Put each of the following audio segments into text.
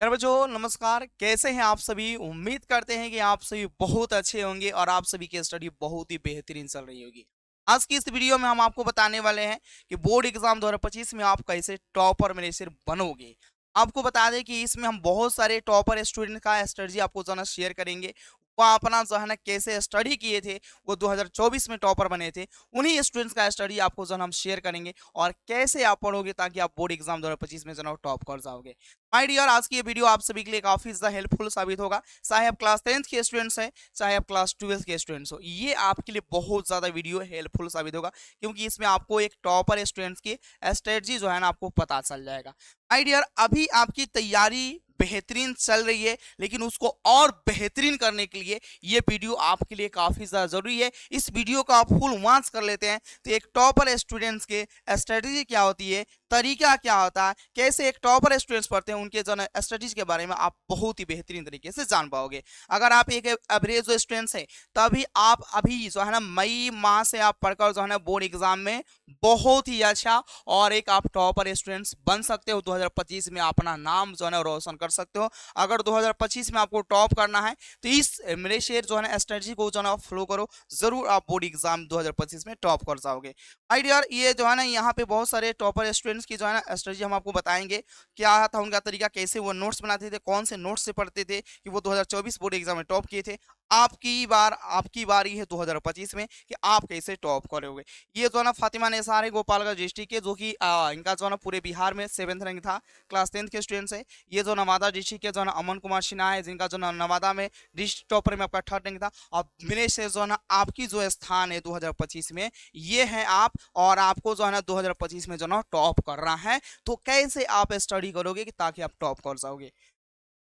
यार बच्चों नमस्कार। कैसे हैं आप सभी। उम्मीद करते हैं कि आप सभी बहुत अच्छे होंगे और आप सभी की स्टडी बहुत ही बेहतरीन चल रही होगी। आज की इस वीडियो में हम आपको बताने वाले हैं कि बोर्ड एग्जाम 2025 में आप कैसे टॉपर में से बनोगे। आपको बता दें कि इसमें हम बहुत सारे टॉपर स्टूडेंट का स्ट्रेटजी आपको जो है ना शेयर करेंगे। वो अपना जो है ना कैसे स्टडी किए थे, वो 2024 में टॉपर बने थे, उन्हीं स्टूडेंट्स का स्टडी आपको जो है ना हम शेयर करेंगे और कैसे आप पढ़ोगे ताकि आप बोर्ड एग्जाम 2025 में जो है ना टॉप कर जाओगे। माय डियर, आज की ये वीडियो आप सभी के लिए काफी ज्यादा हेल्पफुल साबित होगा। चाहे आप क्लास 10th के स्टूडेंट्स हैं, चाहे आप क्लास 12th के स्टूडेंट्स हो, ये आपके लिए बहुत ज्यादा वीडियो हेल्पफुल साबित होगा क्योंकि इसमें आपको एक टॉपर स्टूडेंट्स की स्ट्रेटजी जो है ना आपको पता चल जाएगा। माय डियर, अभी आपकी तैयारी बेहतरीन चल रही है, लेकिन उसको और बेहतरीन करने के लिए ये वीडियो आपके लिए काफी ज्यादा जरूरी है। इस वीडियो को आप फुल वॉच कर लेते हैं तो एक टॉपर स्टूडेंट्स के स्ट्रेटजी क्या होती है, तरीका क्या होता है, कैसे एक टॉपर स्टूडेंट्स पढ़ते हैं, उनके जो है स्टडीज के बारे में आप बहुत ही बेहतरीन तरीके से जान पाओगे। अगर आप एक एवरेज जो स्टूडेंट्स है, तभी आप अभी जो है ना मई माह से आप पढ़कर जो है ना बोर्ड एग्जाम में बहुत ही अच्छा और एक आप टॉपर स्टूडेंट्स बन सकते हो। 2025 में अपना नाम जो है ना रोशन कर सकते हो। अगर 2025 में आपको टॉप करना है तो इस मेरे शेयर जो है ना स्ट्रेटजी को जो है ना फॉलो करो, जरूर आप बोर्ड एग्जाम 2025 में टॉप कर जाओगे। आइडियर ये जो है ना यहाँ पे बहुत सारे टॉपर स्टूडेंट्स की जो है ना स्ट्रेटजी हम आपको बताएंगे, क्या था उनका तरीका, कैसे वो नोट्स बनाते थे, कौन से नोट्स से पढ़ते थे कि वो 2024 बोर्ड एग्जाम में टॉप किए थे। आपकी बारी है 2025 में कि आप कैसे टॉप करोगे। ये जो है ना फातिमा निसार है गोपालगंज डिस्ट्रिक्ट के, जो कि इनका जो है ना पूरे बिहार में 7th रैंक था, क्लास 10th के स्टूडेंट्स है। ये जो नवादा डिस्ट्रिक्ट के जो है ना अमन कुमार सिन्हा है, जिनका जो नवादा में डिस्ट्रिक्ट टॉपर में आपका 3rd रैंक था। और मेरे से जो है ना आपकी जो स्थान है 2025 में ये है आप, और आपको जो है ना 2025 में जो ना टॉप करना है। तो कैसे आप स्टडी करोगे कि ताकि आप टॉप कर जाओगे।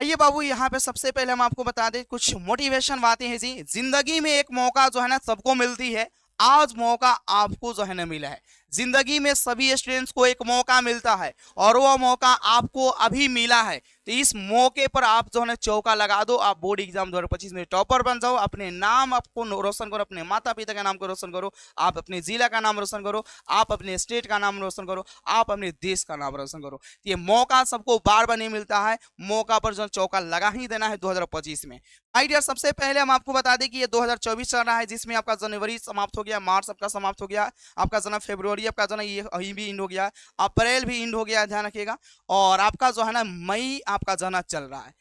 ये बाबू यहाँ पे सबसे पहले हम आपको बता दें कुछ मोटिवेशन बातें हैं जी। जिंदगी में एक मौका जो है ना सबको मिलती है, आज मौका आपको जो है ना मिला है। जिंदगी में सभी स्टूडेंट्स को एक मौका मिलता है और वो मौका आपको अभी मिला है। तो इस मौके पर आप जो है ना चौका लगा दो, आप बोर्ड एग्जाम 2025 में टॉपर बन जाओ, अपने नाम आपको रोशन करो, अपने माता पिता का नाम को रोशन करो, आप अपने जिला का नाम रोशन करो, आप अपने स्टेट का नाम रोशन करो, आप अपने देश का नाम रोशन करो। तो ये मौका सबको बार बार नहीं मिलता है, मौका पर जो चौका लगा ही देना है 2025 में। माय डियर, सबसे पहले हम आपको बता दें कि ये 2024 चल रहा है, जिसमें आपका जनवरी समाप्त हो गया, मार्च आपका समाप्त हो गया, आपका जना फरवरी आपका जना ये भी इंड हो गया, अप्रैल भी इंड हो गया, ध्यान रखिएगा। और आपका जो है ना मई आपका जना चल रहा है।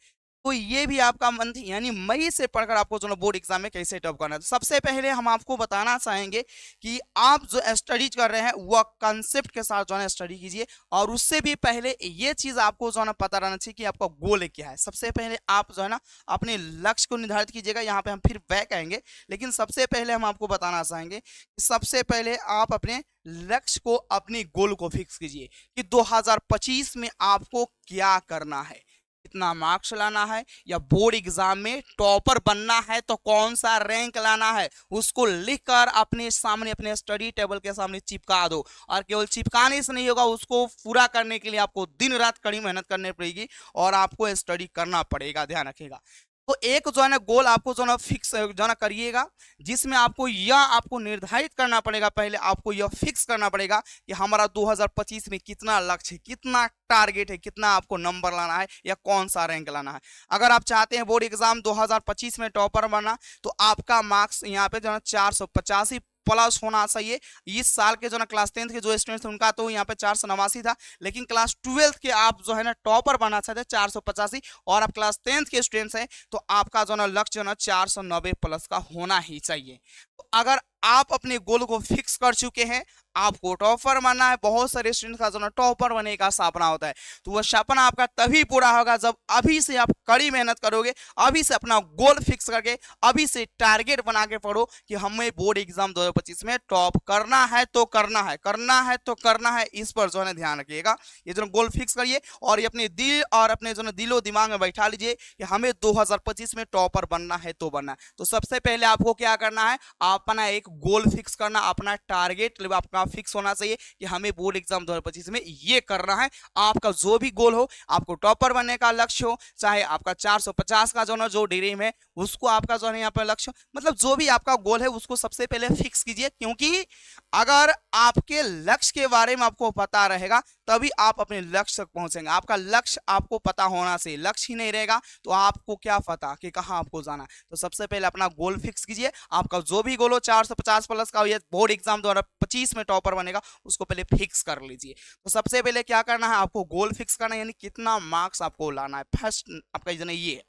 तो ये भी आपका मंथ यानी मई से पढ़कर आपको जो बोर्ड एग्जाम में कैसे टॉप करना है। तो सबसे पहले हम आपको बताना चाहेंगे कि आप जो स्टडी कर रहे हैं वह कंसेप्ट के साथ जो है स्टडी कीजिए। और उससे भी पहले ये चीज आपको जो है ना पता रहना चाहिए कि आपका गोल क्या है। सबसे पहले आप जो है ना अपने लक्ष्य को निर्धारित कीजिएगा। यहाँ पे हम फिर बैक आएंगे, लेकिन सबसे पहले हम आपको बताना चाहेंगे कि सबसे पहले आप अपने लक्ष्य को, अपनी गोल को फिक्स कीजिए कि 2025 में आपको क्या करना है, कितना मार्क्स लाना है, या बोर्ड एग्जाम में टॉपर बनना है तो कौन सा रैंक लाना है, उसको लिखकर अपने सामने अपने स्टडी टेबल के सामने चिपका दो। और केवल चिपकाने से नहीं होगा, उसको पूरा करने के लिए आपको दिन रात कड़ी मेहनत करनी पड़ेगी और आपको स्टडी करना पड़ेगा, ध्यान रखिएगा। तो एक जो है ना गोल आपको जो है ना फिक्स जो है ना करिएगा, जिसमें आपको यह आपको निर्धारित करना पड़ेगा, पहले आपको यह फिक्स करना पड़ेगा कि हमारा 2025 में कितना लक्ष्य है, कितना टारगेट है, कितना आपको नंबर लाना है या कौन सा रैंक लाना है। अगर आप चाहते हैं बोर्ड एग्जाम 2025 में टॉपर बनना, तो आपका मार्क्स यहाँ पे जो है 485 प्लस होना चाहिए। इस साल के जो ना क्लास 10th के जो स्टूडेंट्स थे उनका तो यहाँ पे 489 था, लेकिन क्लास 12th के आप जो है ना टॉपर बनना चाहते हैं 485, और आप क्लास 10th के स्टूडेंट्स हैं तो आपका जो ना लक्ष्य जो ना 490 प्लस का होना ही चाहिए। तो अगर आप अपने गोल को फिक्स कर चुके हैं, आपको टॉपर बनना है, बहुत सारे स्टूडेंट का जो ना टॉपर बनने का सपना होता है, तो वह सपना आपका तभी पूरा होगा जब अभी से आप कड़ी मेहनत करोगे, अभी से अपना गोल फिक्स करके, अभी से टारगेट बना के पढ़ो कि हमें बोर्ड एग्जाम 2025 में टॉप करना है तो करना है, करना है तो करना है। इस पर जो है ध्यान रखिएगा, ये जो गोल फिक्स करिए और ये अपने दिल और अपने जो दिलो दिमाग में बैठा लीजिए कि हमें 2025 में टॉपर बनना है तो बनना है। तो सबसे पहले आपको क्या करना है, अपना एक गोल फिक्स करना, अपना टारगेट आपका फिक्स होना चाहिए कि हमें बोर्ड एग्जाम 2025 में ये करना है। आपका जो भी गोल हो, आपको टॉपर बनने का लक्ष्य हो, चाहे आपका 450 का जो ना जो ड्रीम है उसको आपका जो है यहाँ पर लक्ष्य, मतलब जो भी आपका गोल है उसको सबसे पहले फिक्स कीजिए। क्योंकि अगर आपके लक्ष्य के बारे में आपको पता रहेगा तभी आप अपने लक्ष्य तक पहुंचेंगे। आपका लक्ष्य आपको पता होना चाहिए, लक्ष्य ही नहीं रहेगा तो आपको क्या पता कि कहाँ आपको जाना है। तो सबसे पहले अपना गोल फिक्स कीजिए। आपका जो भी गोल हो 450 प्लस का, ये बोर्ड एग्जाम 2025 में टॉपर बनेगा, उसको पहले फिक्स कर लीजिए। तो सबसे पहले क्या करना है, आपको गोल फिक्स करना है, यानी कितना मार्क्स आपको लाना है। फर्स्ट आपका ये है।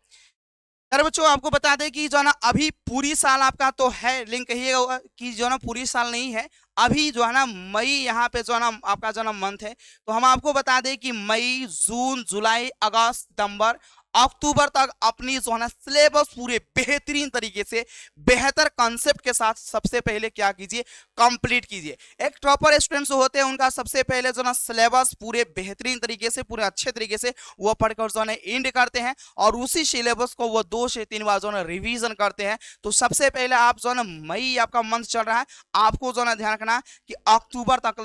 यार बच्चों आपको बता दें कि जो है ना अभी पूरी साल आपका तो है, लिंक कहिएगा कि जो है ना पूरी साल नहीं है, अभी जो है ना मई यहाँ पे जो है ना आपका जो है ना मंथ है। तो हम आपको बता दें कि मई, जून, जुलाई, अगस्त, सितंबर, अक्टूबर तक अपनी जो है ना सिलेबस पूरे बेहतरीन तरीके से बेहतर कॉन्सेप्ट के साथ सबसे पहले क्या कीजिए, कंप्लीट कीजिए। एक टॉपर स्टूडेंट्स होते हैं उनका सबसे पहले जो ना सिलेबस पूरे बेहतरीन तरीके से, पूरे अच्छे तरीके से वो पढ़कर जो है एंड करते हैं और उसी सिलेबस को वो 2 से 3 बार जो है रिवीजन करते हैं। तो सबसे पहले आप जो है ना मई आपका मंथ चल रहा है, आपको जो है ध्यान रखना कि अक्टूबर तक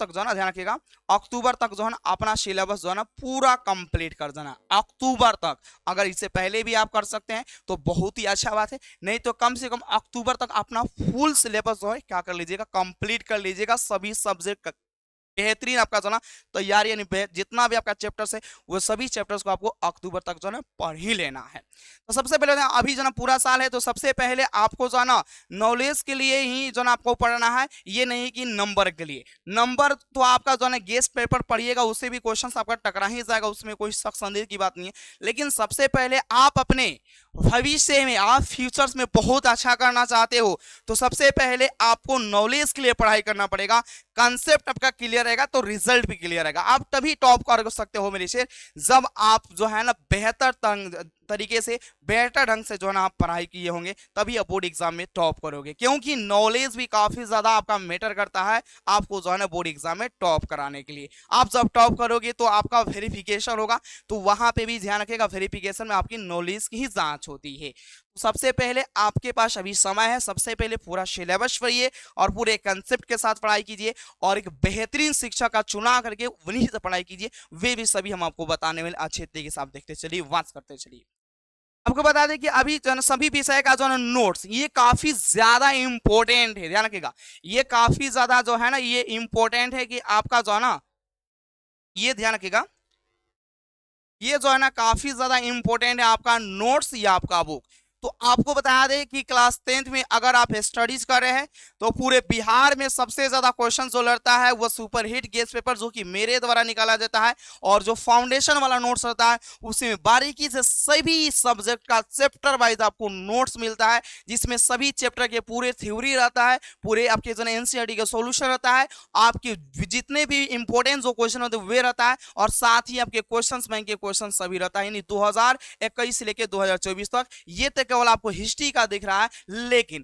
जो है ना ध्यान रखिएगा, अक्टूबर तक जो है ना अपना सिलेबस जो है ना पूरा कंप्लीट कर देना अक्टूबर तक। अगर इससे पहले भी आप कर सकते हैं तो बहुत ही अच्छा बात है, नहीं तो कम से कम अक्टूबर तक अपना फुल सिलेबस जो है क्या कर लीजिएगा, कंप्लीट कर लीजिएगा। सभी सब्जेक्ट बेहतरीन आपका जो ना तैयारी, यानी जितना भी आपका चैप्टर्स है वो सभी चैप्टर्स को आपको अक्टूबर तक जो है पढ़ ही लेना है। तो सबसे पहले अभी जो ना पूरा साल है, तो सबसे पहले आपको जो है ना नॉलेज के लिए ही जो ना आपको पढ़ना है, ये नहीं कि नंबर के लिए। नंबर तो आपका जो है गेस्ट पेपर पढ़िएगा, उससे भी क्वेश्चन आपका टकरा ही जाएगा, उसमें कोई शक संदेह की बात नहीं है। लेकिन सबसे पहले आप अपने भविष्य में, आप फ्यूचर्स में बहुत अच्छा करना चाहते हो, तो सबसे पहले आपको नॉलेज के लिए पढ़ाई करना पड़ेगा। कंसेप्ट आपका क्लियर रहेगा तो रिजल्ट भी क्लियर रहेगा। आप तभी टॉप कर सकते हो मेरे शेर, जब आप जो है ना बेहतर तरीके से, बेहतर ढंग से जो है ना आप पढ़ाई किए होंगे, तभी आप बोर्ड एग्जाम में टॉप करोगे। क्योंकि नॉलेज भी काफी ज्यादा आपका मैटर करता है आपको जो है ना बोर्ड एग्जाम में टॉप कराने के लिए। आप जब टॉप करोगे तो आपका वेरिफिकेशन होगा, तो वहां पे भी ध्यान रखिएगा, वेरिफिकेशन में आपकी नॉलेज की ही जांच होती है। तो सबसे पहले आपके पास अभी समय है, सबसे पहले पूरा सिलेबस पढ़िए और पूरे कंसेप्ट के साथ पढ़ाई कीजिए और एक बेहतरीन शिक्षक का चुनाव करके उन्हीं से पढ़ाई कीजिए। वे भी सभी हम आपको बताने वाले अच्छे तरीके से, आप देखते चलिए, वाच करते चलिए। आपको बता दें कि अभी जो सभी विषय का जो है नोट्स, ये काफी ज्यादा इंपॉर्टेंट है, ध्यान रखिएगा, ये काफी ज्यादा जो है ना ये इंपॉर्टेंट है कि आपका जो है ना, ये ध्यान रखिएगा, ये जो है ना काफी ज्यादा इंपॉर्टेंट है आपका नोट्स या आपका बुक। तो आपको बता दें कि क्लास 10th में अगर आप स्टडीज कर रहे हैं तो पूरे बिहार में सबसे ज्यादा क्वेश्चन जो लड़ता है वो सुपरहिट गेस्ट पेपर, जो कि मेरे द्वारा निकाला जाता है, और जो फाउंडेशन वाला नोट्स रहता है उसमें बारीकी से सभी सब्जेक्ट का चैप्टर वाइज आपको नोट्स मिलता है, जिसमें सभी चैप्टर के पूरे थ्योरी रहता है, पूरे आपके जो एनसीईआरटी का सॉल्यूशन रहता है, आपके जितने भी इंपॉर्टेंट जो क्वेश्चन होते हैं वे रहता है, और साथ ही आपके क्वेश्चन बैंक के क्वेश्चन सभी रहता है। यानी 2021 से लेकर 2024 तक ये तक केवल आपको हिस्ट्री का दिख रहा है, लेकिन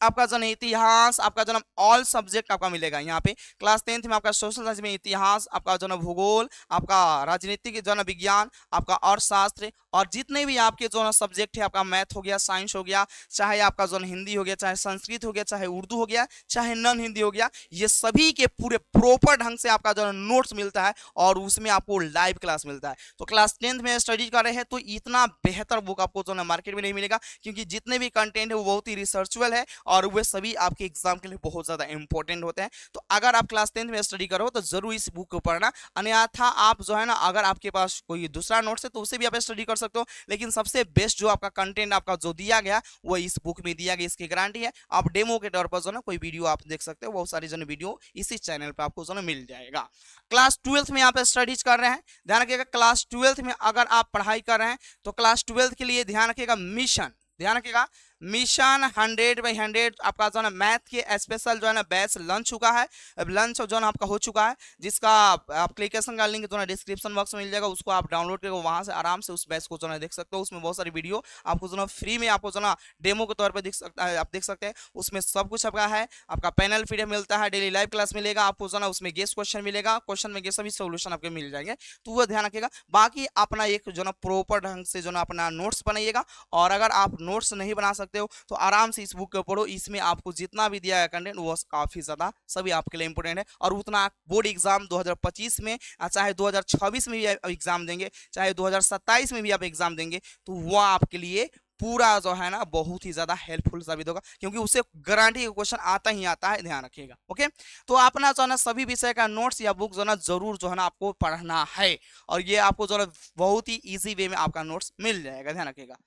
आपका जो इतिहास, आपका जो ऑल सब्जेक्ट आपका मिलेगा यहाँ पे। क्लास 10th में आपका सोशल साइंस में इतिहास, आपका जो भूगोल, आपका राजनीतिक जो विज्ञान, आपका अर्थशास्त्र, और जितने भी आपके जो सब्जेक्ट है, आपका मैथ हो गया, साइंस हो गया, चाहे आपका जो हिंदी हो गया, चाहे संस्कृत हो गया, चाहे उर्दू हो गया, चाहे नॉन हिंदी हो गया, ये सभी के पूरे प्रॉपर ढंग से आपका जो नोट्स मिलता है और उसमें आपको लाइव क्लास मिलता है। तो क्लास 10th में स्टडी कर रहे हैं तो इतना बेहतर बुक आपको जो मार्केट में नहीं मिलेगा, क्योंकि जितने भी कंटेंट है वो बहुत ही रिसर्चुअल है और वे सभी आपके एग्जाम के लिए बहुत ज्यादा इंपॉर्टेंट होते हैं। तो अगर आप क्लास 10th में स्टडी करो तो जरूर इस बुक को पढ़ना, अन्यथा आप जो है ना, अगर आपके पास कोई दूसरा नोट्स है तो उसे भी आप स्टडी कर सकते हो, लेकिन सबसे बेस्ट जो आपका कंटेंट आपका जो दिया गया वो इस बुक में दिया गया, इसकी गारंटी है। आप डेमो के तौर पर जो ना कोई वीडियो आप देख सकते हो, बहुत सारी जो वीडियो इसी चैनल पर आपको जो ना मिल जाएगा। क्लास 12th में आप स्टडीज कर रहे हैं, ध्यान रखिएगा, क्लास 12th में अगर आप पढ़ाई कर रहे हैं तो क्लास 12th के लिए ध्यान रखिएगा, मिशन, ध्यान रखिएगा, मिशन 100/100 आपका जो है मैथ के स्पेशल जो है ना बैच लंच चुका है, अब लंच जो है आपका हो चुका है, जिसका एप्लीकेशन का लिंक जो है डिस्क्रिप्शन बॉक्स में मिल जाएगा, उसको आप डाउनलोड करके वहां से आराम से उस बैच को जो है देख सकते हो। उसमें बहुत सारी वीडियो आपको जो है फ्री में आपको जो है डेमो के तौर पर दिख सकता है, आप देख सकते हैं। उसमें सब कुछ आपका है, आपका पैनल फ्री मिलता है, डेली लाइव क्लास मिलेगा आपको जो है, उसमें गेस्ट क्वेश्चन मिलेगा, क्वेश्चन में सभी सोल्यूशन आपके मिल जाएंगे, तो वो ध्यान रखिएगा। बाकी अपना एक जो है प्रॉपर ढंग से जो है अपना नोट्स बनाइएगा, और अगर आप नोट्स नहीं बना सकते हो तो आराम से इस बुक को पढ़ो, इसमें आपको जितना भी दिया गया कंटेंट वो काफी ज्यादा सभी आपके लिए इंपॉर्टेंट है, और उतना बोर्ड एग्जाम 2025 में, चाहे 2026 में भी एग्जाम देंगे, चाहे 2027 में भी आप एग्जाम देंगे, तो वो आपके लिए पूरा जो है ना बहुत ही ज्यादा हेल्पफुल साबित होगा, क्योंकि उससे गारंटी क्वेश्चन आता ही आता है, ध्यान रखिएगा। ओके, तो अपना जो है ना सभी विषय का नोट्स या बुक जो है ना जरूर जो है ना आपको पढ़ना है, और ये आपको जो है बहुत ही इजी वे में आपका नोट्स मिल जाएगा, ध्यान रखिएगा।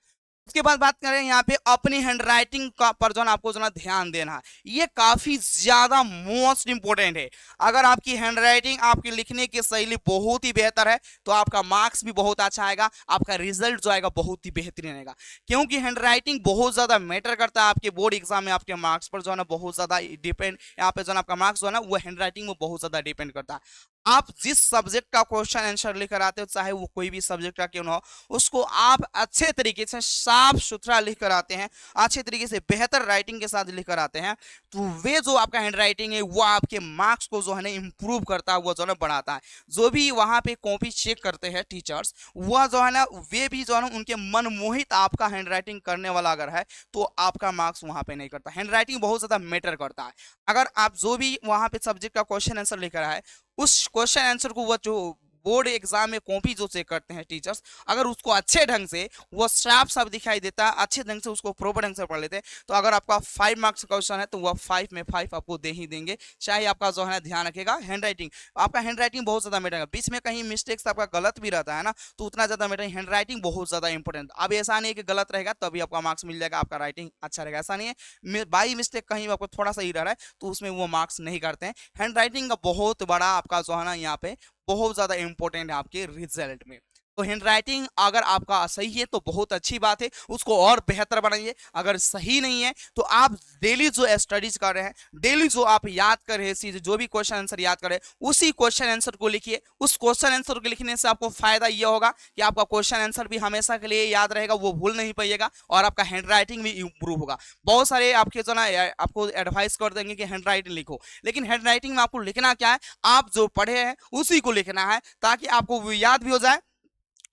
उसके बाद बात करें यहाँ पे अपनी हैंडराइटिंग का पर जो है आपको जो है ध्यान देना है, ये काफी ज्यादा मोस्ट इंपोर्टेंट है। अगर आपकी हैंडराइटिंग, आपकी लिखने की शैली बहुत ही बेहतर है तो आपका मार्क्स भी बहुत अच्छा आएगा, आपका रिजल्ट जो आएगा बहुत ही बेहतरीन आएगा, क्योंकि हैंडराइटिंग बहुत ज्यादा मैटर करता है आपके बोर्ड एग्जाम में, आपके मार्क्स पर जो है ना बहुत ज्यादा डिपेंड, यहाँ पे जो है आपका मार्क्स जो है ना वो हैंडराइटिंग में बहुत ज्यादा डिपेंड करता है। आप जिस सब्जेक्ट का क्वेश्चन आंसर लेकर आते हो, चाहे वो कोई भी सब्जेक्ट का क्यों ना हो, उसको आप अच्छे तरीके से साफ सुथरा लिख कर आते हैं, अच्छे तरीके से बेहतर राइटिंग के साथ लिख कर आते हैं, तो वे जो आपका हैंड राइटिंग है वो आपके मार्क्स को जो है ना इंप्रूव करता है, वो जो है ना बढ़ाता है। जो भी वहां पे कॉपी चेक करते हैं टीचर्स, वह जो है ना वे भी जो है ना उनके मन मोहित आपका हैंड राइटिंग करने वाला अगर है तो आपका मार्क्स वहां पे नहीं करता। हैंड राइटिंग बहुत ज्यादा मैटर करता है। अगर आप जो भी वहां पे सब्जेक्ट का क्वेश्चन आंसर लेकर आए, उस क्वेश्चन आंसर को वो जो बोर्ड एग्जाम में कॉपी जो चेक करते हैं टीचर्स, अगर उसको अच्छे ढंग से वो साफ साफ दिखाई देता है, अच्छे ढंग से उसको प्रॉपर ढंग से पढ़ लेते हैं, तो अगर आपका 5 मार्क्स क्वेश्चन है तो वह 5 में 5 आपको दे ही देंगे। चाहे आपका जो है ध्यान रखेगा हैंड राइटिंग, आपका हैंड राइटिंग बहुत ज्यादा मैटर है। बीच में कहीं मिस्टेक्स आपका गलत भी रहता है ना, तो उतना ज्यादा मैटर, हैंड राइटिंग बहुत ज्यादा इंपॉर्टेंट। अब ऐसा नहीं है कि गलत रहेगा तभी आपका मार्क्स मिल जाएगा, आपका राइटिंग अच्छा रहेगा, ऐसा नहीं है। बाई मिस्टेक कहीं आपको थोड़ा सा ही रह रहा है तो उसमें वो मार्क्स नहीं करते हैं। हैंड राइटिंग का बहुत बड़ा आपका जो है ना यहाँ पे बहुत ज्यादा इंपॉर्टेंट है आपके रिजल्ट में। तो हैंड राइटिंग अगर आपका सही है तो बहुत अच्छी बात है, उसको और बेहतर बनाइए। अगर सही नहीं है तो आप डेली जो स्टडीज कर रहे हैं, डेली जो आप याद कर रहे हैं, जो भी क्वेश्चन आंसर याद कर रहे हैं, उसी क्वेश्चन आंसर को लिखिए। उस क्वेश्चन आंसर को लिखने से आपको फायदा यह होगा कि आपका क्वेश्चन आंसर भी हमेशा के लिए याद रहेगा, वो भूल नहीं पाइएगा, और आपका हैंड राइटिंग भी इंप्रूव होगा। बहुत सारे आपके जो ना आपको एडवाइस कर देंगे कि हैंड राइटिंग लिखो, लेकिन हैंड राइटिंग में आपको लिखना क्या है, आप जो पढ़े हैं उसी को लिखना है, ताकि आपको वो याद भी हो जाए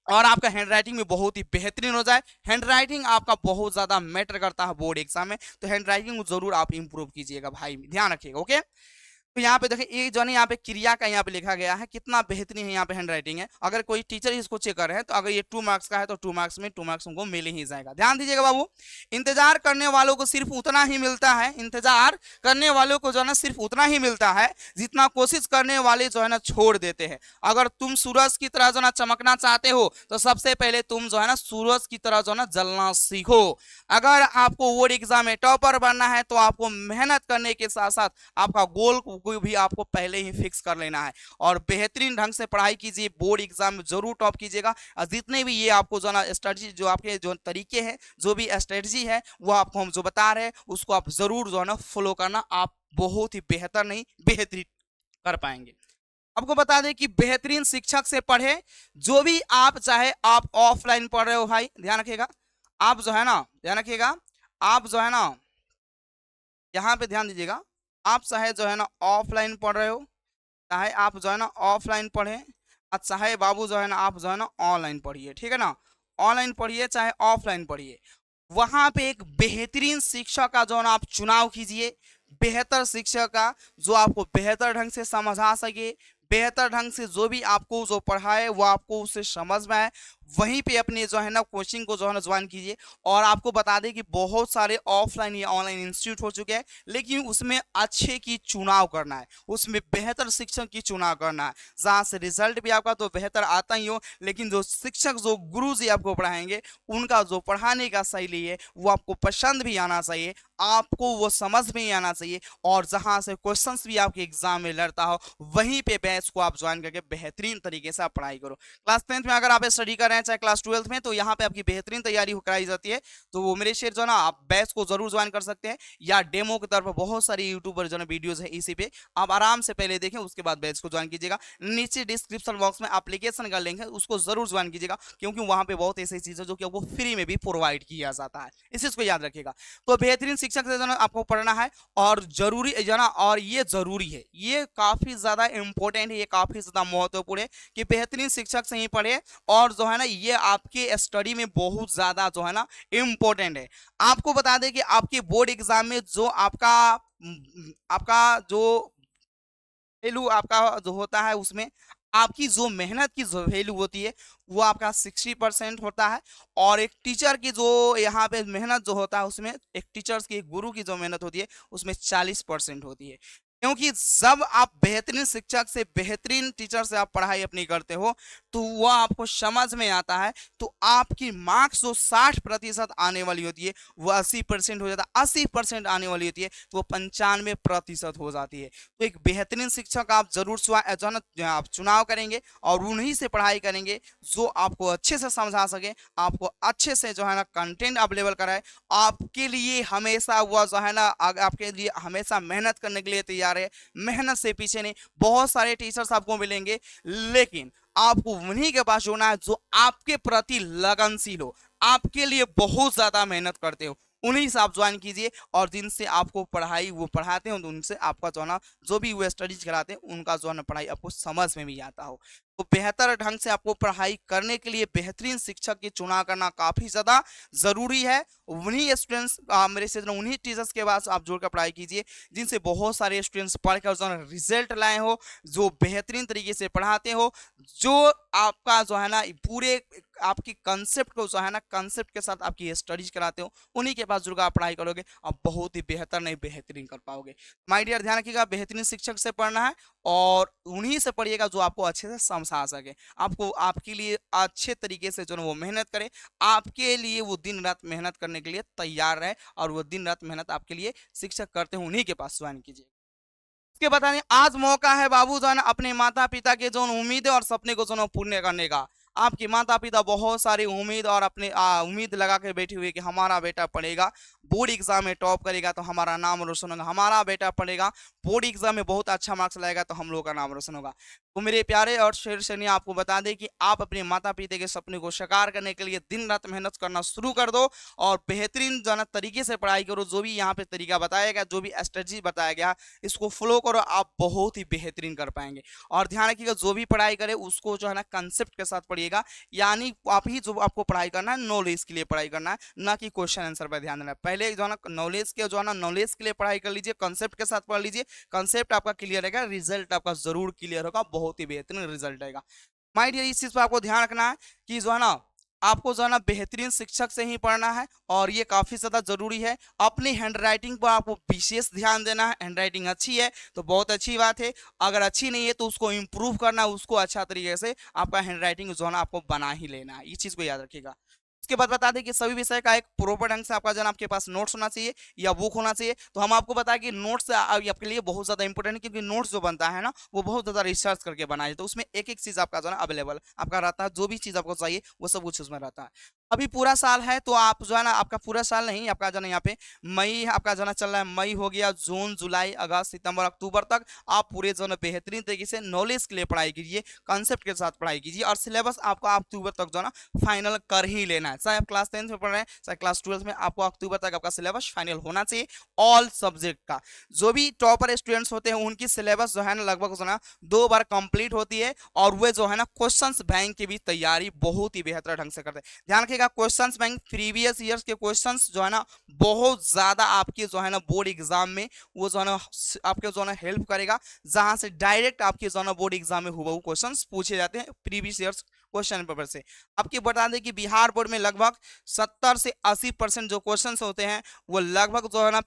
और आपका हैंड राइटिंग में बहुत ही बेहतरीन हो जाए। हैंड राइटिंग आपका बहुत ज्यादा मैटर करता है बोर्ड एग्जाम में, तो हैंड राइटिंग को जरूर आप इंप्रूव कीजिएगा भाई, ध्यान रखिएगा। ओके, तो यहाँ पे देखिए ये जो है यहाँ पे क्रिया का यहाँ पे लिखा गया है, कितना बेहतरीन है यहाँ पे हैंड राइटिंग है। अगर कोई टीचर इसको चेक कर रहे हैं तो अगर ये 2 मार्क्स का है तो 2 मार्क्स में 2 मार्क्स उनको मिल ही जाएगा। ध्यान दीजिएगा बाबू, इंतजार करने वालों को सिर्फ उतना ही मिलता है, इंतजार करने वालों को जो है ना सिर्फ उतना ही मिलता है जितना कोशिश करने वाले जो है ना छोड़ देते हैं। अगर तुम सूरज की तरह जो ना चमकना चाहते हो तो सबसे पहले तुम जो है ना सूरज की तरह जो ना जलना सीखो। अगर आपको बोर्ड एग्जाम में टॉपर बनना है तो आपको मेहनत करने के साथ साथ आपका गोल को भी आपको पहले ही फिक्स कर लेना है, और बेहतरीन ढंग से पढ़ाई कीजिए, बोर्ड एग्जाम में जरूर टॉप कीजिएगा। और जितने भी ये आपको जो ना स्ट्रेटजी, जो आपके जो तरीके हैं, जो भी स्ट्रेटजी है वो आपको हम जो बता रहे हैं उसको आप जरूर जो है ना फॉलो करना, आप बहुत ही बेहतर नहीं बेहतरीन कर पाएंगे। आपको बता दें कि बेहतरीन शिक्षक से पढ़े, जो भी आप चाहे, आप ऑफलाइन पढ़ रहे हो भाई, ध्यान रखिएगा, आप जो है ना ध्यान रखिएगा, आप जो है ना यहाँ पे ध्यान दीजिएगा, आप चाहे जो है ना ऑफलाइन पढ़ रहे हो, चाहे आप जो है ना ऑफलाइन पढ़े, और चाहे बाबू जो है ना आप जो है ना ऑनलाइन पढ़िए, ठीक है ना, ऑनलाइन पढ़िए चाहे ऑफलाइन पढ़िए, वहां पे एक बेहतरीन शिक्षक का जो है ना आप चुनाव कीजिए, बेहतर शिक्षक का जो आपको बेहतर ढंग से समझा सके, बेहतर ढंग से जो भी आपको जो पढ़ाए वो आपको उसे समझ में आए, वहीं पे अपने जो है ना कोचिंग को जो है ना ज्वाइन कीजिए। और आपको बता दें कि बहुत सारे ऑफलाइन या ऑनलाइन इंस्टीट्यूट हो चुके हैं, लेकिन उसमें अच्छे की चुनाव करना है, उसमें बेहतर शिक्षक की चुनाव करना है, जहाँ से रिजल्ट भी आपका तो बेहतर आता ही हो, लेकिन जो शिक्षक, जो गुरु जी आपको पढ़ाएंगे, उनका जो पढ़ाने का शैली है वो आपको पसंद भी आना चाहिए, आपको वो समझ में ही आना चाहिए, और जहाँ से क्वेश्चंस भी आपके एग्जाम में लड़ता हो वहीं पे बैच को आप ज्वाइन करके बेहतरीन तरीके से आप पढ़ाई करो। क्लास 10th में अगर आप स्टडी कर रहे हैं, चाहे क्लास 12th में, तो यहाँ पे आपकी बेहतरीन तैयारी कराई जाती है। तो वो मेरे शेयर जो है ना आप बैच को जरूर ज्वाइन कर सकते हैं, या डेमो की तरफ बहुत सारी यूट्यूबर जो है वीडियोज है इसी पे आप आराम से पहले देखें, उसके बाद बैच को ज्वाइन कीजिएगा। नीचे डिस्क्रिप्शन बॉक्स में एप्लीकेशन का लिंक है, उसको जरूर ज्वाइन कीजिएगा, क्योंकि वहां पे बहुत ऐसी चीजें जो कि आपको फ्री में भी प्रोवाइड किया जाता है, इस चीज को याद रखिएगा। तो बेहतरीन शिक्षक से जो है आपको पढ़ना है, और जरूरी जो ना, और ये जरूरी है, ये काफी ज्यादा इंपॉर्टेंट है, ये काफी ज्यादा महत्वपूर्ण है कि बेहतरीन शिक्षक से ही पढ़े, और जो है ना ये आपके स्टडी में बहुत ज्यादा जो है ना इंपॉर्टेंट है। आपको बता दें कि आपके बोर्ड एग्जाम में जो आपका आपका जो वैल्यू आपका जो होता है, उसमें आपकी जो मेहनत की जो वैल्यू होती है वो आपका 60% होता है। और एक टीचर की जो यहाँ पे मेहनत जो होता है उसमें एक टीचर्स की, एक गुरु की जो मेहनत होती है उसमें 40% होती है। क्योंकि जब आप बेहतरीन शिक्षक से, बेहतरीन टीचर से आप पढ़ाई अपनी करते हो तो वह आपको समझ में आता है, तो आपकी मार्क्स जो 60% आने वाली होती है वो 80% हो जाता है, 80% आने वाली होती है तो वो 95% हो जाती है। तो एक बेहतरीन शिक्षक आप जरूर जो है ना आप चुनाव करेंगे और उन्हीं से पढ़ाई करेंगे जो आपको अच्छे से समझा सके, आपको अच्छे से जो है ना कंटेंट अवेलेबल कराए, आपके लिए हमेशा वह जो है ना आपके लिए हमेशा मेहनत करने के लिए तैयार है, मेहनत से पीछे नहीं। बहुत सारे टीचर्स आपको मिलेंगे लेकिन आपको उन्हीं के पास जोड़ना है जो आपके प्रति लगनशील हो, आपके लिए बहुत ज्यादा मेहनत करते हो, उन्हीं से आप ज्वाइन कीजिए। और जिनसे आपको पढ़ाई वो पढ़ाते हो तो उनसे आपका जो है ना जो भी वो स्टडीज कराते हैं उनका जो है ना पढ़ाई आपको समझ में भी आता हो। तो बेहतर ढंग से आपको पढ़ाई करने के लिए बेहतरीन शिक्षक की चुनाव करना काफी ज्यादा जरूरी है। उन्हीं स्टूडेंट्स मेरे से उन्हीं टीचर्स के पास आप जोड़कर पढ़ाई कीजिए जिनसे बहुत सारे स्टूडेंट्स पढ़कर जो है रिजल्ट लाए हो, जो बेहतरीन तरीके से पढ़ाते हो, जो आपका जो है ना पूरे आपकी कंसेप्ट को जो है ना कंसेप्ट के साथ आपकी स्टडीज कराते हो, उन्हीं के पास जुड़कर आप पढ़ाई करोगे आप बहुत ही बेहतर नहीं बेहतरीन कर पाओगे। माय डियर ध्यान रखिएगा, बेहतरीन शिक्षक से पढ़ना है और उन्हीं से पढ़िएगा जो आपको अच्छे से समझा सके, आपको आपके लिए अच्छे तरीके से जो है वो मेहनत करे, आपके लिए वो दिन रात मेहनत करने के लिए तैयार रहे और वो दिन रात मेहनत आपके लिए शिक्षक करते हैं, उन्हीं के पास ज्वाइन कीजिए। इसके बताने आज मौका है बाबू जान अपने माता पिता के जो उम्मीद है और सपने को जो पूर्ण करने का। आपके माता पिता बहुत सारी उम्मीद और अपने उम्मीद लगा कर बैठे हुए कि हमारा बेटा पढ़ेगा, बोर्ड एग्जाम में टॉप करेगा तो हमारा नाम रोशन होगा, हमारा बेटा पढ़ेगा, बोर्ड एग्जाम में बहुत अच्छा मार्क्स लाएगा तो हम लोग का नाम रोशन होगा। तो मेरे प्यारे और शेर शनि आपको बता दें कि आप अपने माता पिता के सपने को साकार करने के लिए दिन रात मेहनत करना शुरू कर दो और बेहतरीन जो है तरीके से पढ़ाई करो। जो भी यहाँ पे तरीका बताया गया, जो भी स्ट्रेटजी बताया गया, इसको फॉलो करो, आप बहुत ही बेहतरीन कर पाएंगे। और ध्यान रखिएगा जो भी पढ़ाई करे उसको जो है ना कंसेप्ट के साथ पढ़िएगा, यानी आप ही जो आपको पढ़ाई करना है नॉलेज के लिए पढ़ाई करना है, ना कि क्वेश्चन आंसर पर ध्यान देना है। पहले जो है ना नॉलेज के जो है ना नॉलेज के लिए पढ़ाई कर लीजिए, कंसेप्ट के साथ पढ़ लीजिए, कंसेप्ट आपका क्लियर रहेगा, रिजल्ट आपका जरूर क्लियर होगा, बहुत ही बेहतरीन रिजल्ट आएगा। माय डियर इस चीज पर आपको ध्यान रखना है कि जो है ना आपको जो है ना बेहतरीन शिक्षक से ही पढ़ना है और ये काफी ज्यादा जरूरी है। अपनी हैंड राइटिंग पर आपको विशेष ध्यान देना है। हैंड राइटिंग अच्छी है तो बहुत अच्छी बात है, अगर अच्छी नहीं है तो उसको इम्प्रूव करना है, उसको अच्छा तरीके से आपका हैंड राइटिंग जो है ना आपको बना ही लेना है, इस चीज को याद रखिएगा। उसके बाद बता दें कि सभी विषय का एक प्रॉपर ढंग से आपका जो आपके पास नोट्स होना चाहिए या बुक होना चाहिए। तो हम आपको बताएं कि नोट्स आपके लिए बहुत ज्यादा इंपॉर्टेंट है, क्योंकि नोट्स जो बनता है ना वो बहुत ज्यादा रिसर्च करके बनाया जाता है, तो उसमें एक एक चीज आपका जो है अवेलेबल आपका रहता है, जो भी चीज आपको चाहिए वो सब कुछ उसमें रहता है। अभी पूरा साल है तो आप जो है ना आपका पूरा साल नहीं, आपका जो है यहाँ पे मई आपका जो है चल रहा है, मई हो गया, जून जुलाई अगस्त सितंबर अक्टूबर तक आप पूरे जो है बेहतरीन तरीके से नॉलेज के लिए पढ़ाई कीजिए, कंसेप्ट के साथ पढ़ाई कीजिए और सिलेबस आपको अक्टूबर तक जो है ना फाइनल कर ही लेना है। चाहे आप क्लास 10 में पढ़ रहे हैं चाहे क्लास 12 में, आपको अक्टूबर तक आपका सिलेबस फाइनल होना चाहिए ऑल सब्जेक्ट का। जो भी टॉपर स्टूडेंट्स होते हैं उनकी सिलेबस जो है ना लगभग जो है 2 बार कंप्लीट होती है और वे जो है ना क्वेश्चंस बैंक की भी तैयारी बहुत ही बेहतर ढंग से करते हैं। ध्यान रखिएगा क्वेश्चंस बैंक प्रीवियस ईयर्स के क्वेश्चंस जो है ना बहुत ज्यादा आपके जो है ना बोर्ड एग्जाम में वो जो है ना आपके जो है ना हेल्प करेगा, जहां से डायरेक्ट आपके जो है ना बोर्ड एग्जाम में हुबहू क्वेश्चंस पूछे जाते हैं प्रीवियस ईयर्स क्वेश्चन पेपर से। आपकी बता दें कि बिहार बोर्ड में लगभग 70 से 80% जो क्वेश्चंस होते हैं वो लगभग जो है ना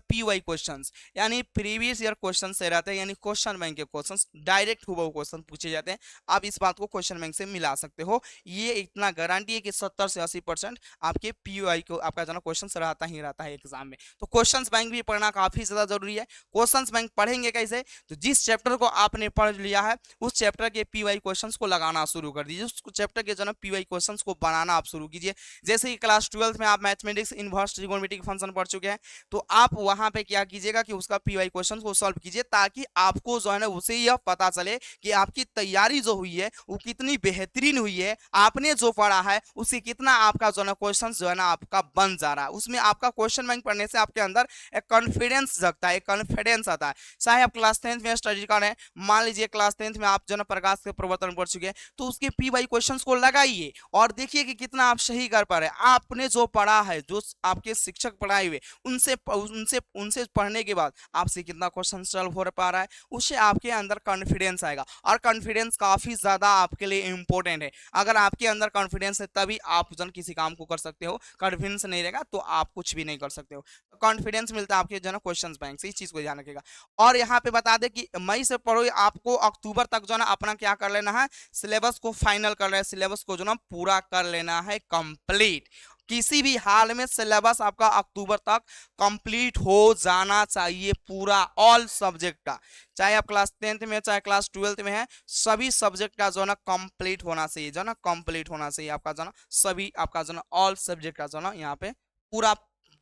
पीवाई क्वेश्चंस यानी प्रीवियस ईयर क्वेश्चन से रहते हैं, यानी क्वेश्चन बैंक के क्वेश्चंस डायरेक्ट हुबहू क्वेश्चन पूछे जाते हैं। आप इस बात को क्वेश्चन बैंक से मिला सकते हो, ये इतना गारंटी है कि 70 से 80% आपके पीवाई को आपका जो है क्वेश्चन रहता ही रहता है एग्जाम में। तो क्वेश्चन बैंक भी पढ़ना काफी ज्यादा जरूरी है। क्वेश्चन बैंक पढ़ेंगे कैसे, तो जिस चैप्टर को आपने पढ़ लिया है उस चैप्टर के पीवाई क्वेश्चंस को लगाना शुरू कर दीजिए, उस चैप्टर के जो है पीवाई क्वेश्चंस को बनाना आप शुरू कीजिए। जैसे कि क्लास 12 में आप मैथमेटिक्स इनवर्स ट्रिगोनोमेट्रिक फंक्शन पढ़ चुके हैं तो आप वहां पे क्या कीजिएगा कि उसका पीवाई क्वेश्चंस को सॉल्व कीजिए, ताकि आपको जो है ना उसे यह पता चले कि आपकी तैयारी जो हुई है वो कितनी बेहतरीन हुई है, आपने जो पढ़ा है उससे कितना आपका जो है क्वेश्चन जो है ना आपका बन जा रहा है। उसमें आपका क्वेश्चन बैंक पढ़ने से आपके अंदर एक कॉन्फिडेंस जगता है, एक कॉन्फिडेंस आता है। चाहे आप क्लास 10th में स्टडी कर रहे हैं, मान लीजिए क्लास 10th में आप जो है प्रकाश के प्रवर्तन पढ़ चुके हैं तो उसके पी वाई क्वेश्चंस को लगाइए और देखिए कि कितना आप सही कर पा रहे हैं। आपने जो पढ़ा है, जो आपके शिक्षक पढ़ाए हुए, उनसे उनसे उनसे पढ़ने के बाद आपसे कितना क्वेश्चन सॉल्व हो पा रहा है, उससे आपके अंदर कॉन्फिडेंस आएगा। और कॉन्फिडेंस काफी ज्यादा आपके लिए इंपॉर्टेंट है। अगर आपके अंदर कॉन्फिडेंस है तभी आप जन किसी काम को कर सकते हो। कॉन्फिडेंस नहीं रहेगा तो आप कुछ भी नहीं कर सकते हो। कॉन्फिडेंस मिलता है आपके जो है क्वेश्चन बैंक से, इस चीज को ध्यान रखिएगा। और यहाँ पे बता दें कि मई से पढ़ो, आपको अक्टूबर तक जो है ना अपना क्या कर लेना है, सिलेबस को फाइनल कर लेना है, सिलेबस को जो ना पूरा कर लेना है कंप्लीट। किसी भी हाल में सिलेबस आपका अक्टूबर तक कंप्लीट हो जाना चाहिए, पूरा ऑल सब्जेक्ट का, चाहे आप क्लास 10th में चाहे क्लास 12th में है, सभी सब्जेक्ट का जो ना कंप्लीट होना चाहिए, जो ना कंप्लीट होना चाहिए आपका जो ना, सभी आपका जो ना ऑल सब्जेक्ट का जो ना यहाँ पे पूरा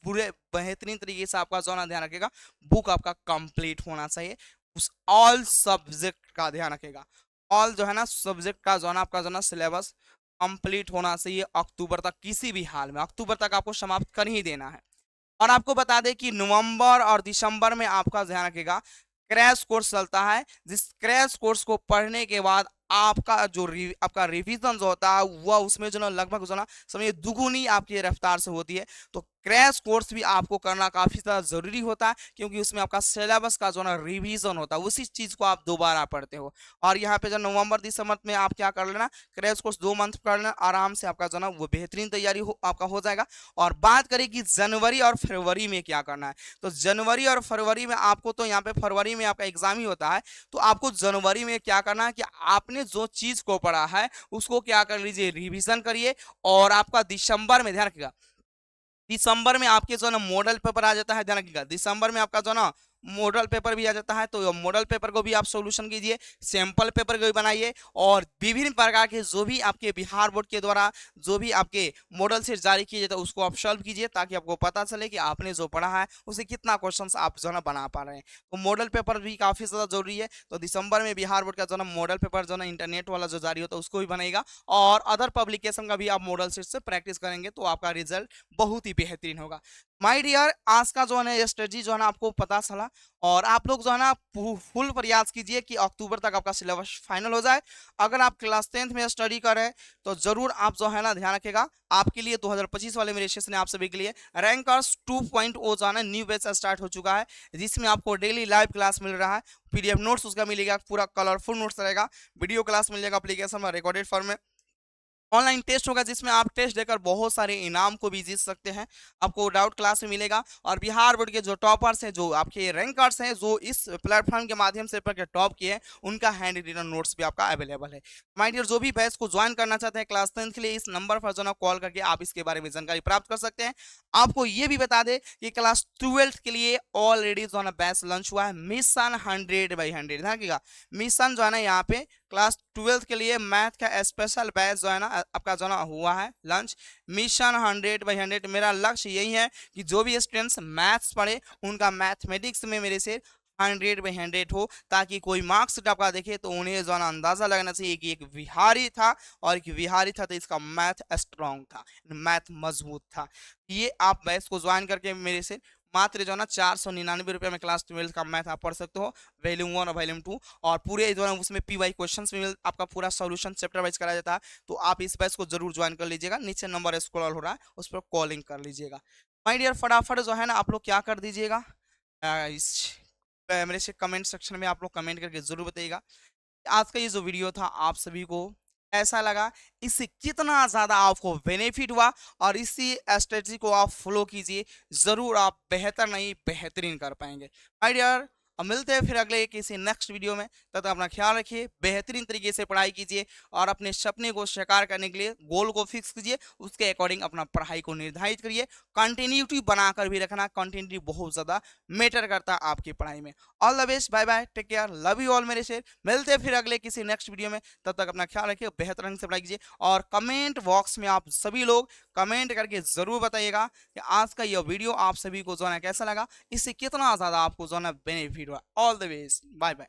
पूरे बेहतरीन तरीके से आपका जो ना ध्यान रखेगा, बुक आपका कंप्लीट होना चाहिए। उस ऑल सब्जेक्ट का ध्यान रखेगा, ऑल जो है ना सब्जेक्ट का जो ना आपका जो ना सिलेबस कंप्लीट होना चाहिए अक्टूबर तक। किसी भी हाल में अक्टूबर तक आपको समाप्त कर ही देना है। और आपको बता दें कि नवंबर और दिसंबर में आपका ध्यान रखेगा क्रैश कोर्स चलता है, जिस क्रैश कोर्स को पढ़ने के बाद आपका जो आपका रिवीजन जो होता है वह उसमें जो ना लगभग जो ना समझिए दुगुनी आपकी रफ्तार से होती है। तो क्रैश कोर्स भी आपको करना काफी ज्यादा जरूरी होता है, क्योंकि उसमें आपका सिलेबस का जो ना रिवीजन होता है, उसी चीज को आप दोबारा पढ़ते हो। और यहाँ पे जो नवंबर दिसंबर में आप क्या कर लेना, क्रैश कोर्स 2 मंथ कर लेना, आराम से आपका जो ना वो बेहतरीन तैयारी आपका हो जाएगा। और बात करें कि जनवरी और फरवरी में क्या करना है, तो जनवरी और फरवरी में आपको, तो यहाँ पे फरवरी में आपका एग्जाम ही होता है, तो आपको जनवरी में क्या करना है कि आपने जो चीज को पढ़ा है उसको क्या कर लीजिए, रिवीजन करिए। और आपका दिसंबर में ध्यान रखिएगा, दिसंबर में आपके जो ना मॉडल पेपर आ जाता है, ध्यान रखिएगा दिसंबर में आपका जो ना मॉडल पेपर भी आ जाता है, तो मॉडल पेपर को भी आप सॉल्यूशन कीजिए, सैंपल पेपर को भी बनाइए, और विभिन्न प्रकार के जो भी आपके बिहार बोर्ड के द्वारा जो भी आपके मॉडल सेट जारी किए जाते हैं उसको आप सॉल्व कीजिए, ताकि आपको पता चले कि आपने जो पढ़ा है उसे कितना क्वेश्चंस आप जो ना बना पा रहे हैं। तो मॉडल पेपर भी काफी ज्यादा जरूरी है। तो दिसंबर में बिहार बोर्ड का जो ना मॉडल पेपर जो ना इंटरनेट वाला जो जारी होता है उसको भी बनेगा, और अदर पब्लिकेशन का भी आप मॉडल सेट से प्रैक्टिस करेंगे तो आपका रिजल्ट बहुत ही बेहतरीन होगा। माय डियर, आज का जो है ना स्ट्रेटजी जो है ना आपको पता चला, और आप लोग जो है ना फुल प्रयास कीजिए कि अक्टूबर तक आपका सिलेबस फाइनल हो जाए। अगर आप क्लास 10th में स्टडी कर रहे हैं तो जरूर आप जो है ना ध्यान रखेगा, आपके लिए 2025 वाले मेरे सेशन है आप सभी के लिए रैंकर्स 2.0 जो है ना न्यू बैच स्टार्ट हो चुका है, जिसमें आपको डेली लाइव क्लास मिल रहा है, पीडीएफ नोट्स उसका मिलेगा, पूरा कलरफुल नोट्स रहेगा, वीडियो क्लास मिल जाएगा एप्लीकेशन में रिकॉर्डेड फॉर्म में, ऑनलाइन टेस्ट होगा जिसमें आप टेस्ट देकर बहुत सारे इनाम को भी जीत सकते हैं, आपको डाउट क्लास में मिलेगा। और बिहार बोर्ड के जो टॉपर्स हैं, जो आपके रैंकर्स हैं, जो इस प्लेटफॉर्म के माध्यम से पढ़ के टॉप किए हैं, उनका हैंड रिटन नोट्स भी आपका अवेलेबल है। माय डियर, जो भी बैच को ज्वाइन करना चाहते हैं क्लास 10th के लिए, इस नंबर पर जो ना कॉल करके आप इसके बारे में जानकारी प्राप्त कर सकते हैं। आपको ये भी बता दें कि क्लास 12th के लिए ऑलरेडी जो है ना बैच लॉन्च हुआ है, मिशन 100/100। ध्यान रखिएगा, मिशन जो है ना यहाँ पे क्लास 12th के लिए मैथ का स्पेशल बैच जो है ना आपका जो ना हुआ है लंच, मिशन 100/100। मेरा लक्ष्य यही है कि जो भी स्टूडेंट्स मैथ्स पढ़े उनका मैथमेटिक्स में मेरे से 100/100 हो, ताकि कोई मार्क्स आपका देखे तो उन्हें जो है ना अंदाजा लगना चाहिए कि एक बिहारी था, और एक बिहारी था तो इसका मैथ स्ट्रॉन्ग था, मैथ मजबूत था। ये आप बैच को ज्वाइन करके मेरे से मात्र जो है ना 499 में क्लास 12th का मैथ आप पढ़ सकते हो, वॉल्यूम 1 और वॉल्यूम 2, और पूरे जो है उसमें पीवाई क्वेश्चंस में आपका पूरा सॉल्यूशन चैप्टर वाइज कराया जाता है। तो आप इस बैच को जरूर ज्वाइन कर लीजिएगा, नीचे नंबर स्क्रॉल हो रहा है उस पर कॉलिंग कर लीजिएगा। माय डियर, फटाफट जो है ना आप लोग क्या कर दीजिएगा, इस मेरे से कमेंट सेक्शन में आप लोग कमेंट करके जरूर बताइएगा आज का ये जो वीडियो था आप सभी को ऐसा लगा, इससे कितना ज़्यादा आपको बेनिफिट हुआ, और इसी स्ट्रेटजी को आप फॉलो कीजिए, ज़रूर आप बेहतर नहीं बेहतरीन कर पाएंगे। माय डियर, अब मिलते हैं फिर अगले किसी नेक्स्ट वीडियो में, तब तक अपना ख्याल रखिए, बेहतरीन तरीके से पढ़ाई कीजिए, और अपने सपने को साकार करने के लिए गोल को फिक्स कीजिए, उसके अकॉर्डिंग अपना पढ़ाई को निर्धारित करिए, कंटिन्यूटी बनाकर भी रखना, कंटिन्यूटी बहुत ज़्यादा मैटर करता है आपकी पढ़ाई में। All the best, bye bye, take care, love you all मेरे शेर, मिलते हैं फिर अगले किसी नेक्स्ट वीडियो में, तब तक अपना ख्याल रखिए, बेहतर ढंग से पढ़ाई कीजिए। और कमेंट बॉक्स में आप सभी लोग कमेंट करके जरूर बताइएगा कि आज का यह वीडियो आप सभी को जो है कैसा लगा, इससे कितना ज़्यादा आपको जो है बेनिफिट हुआ। All the best, bye bye.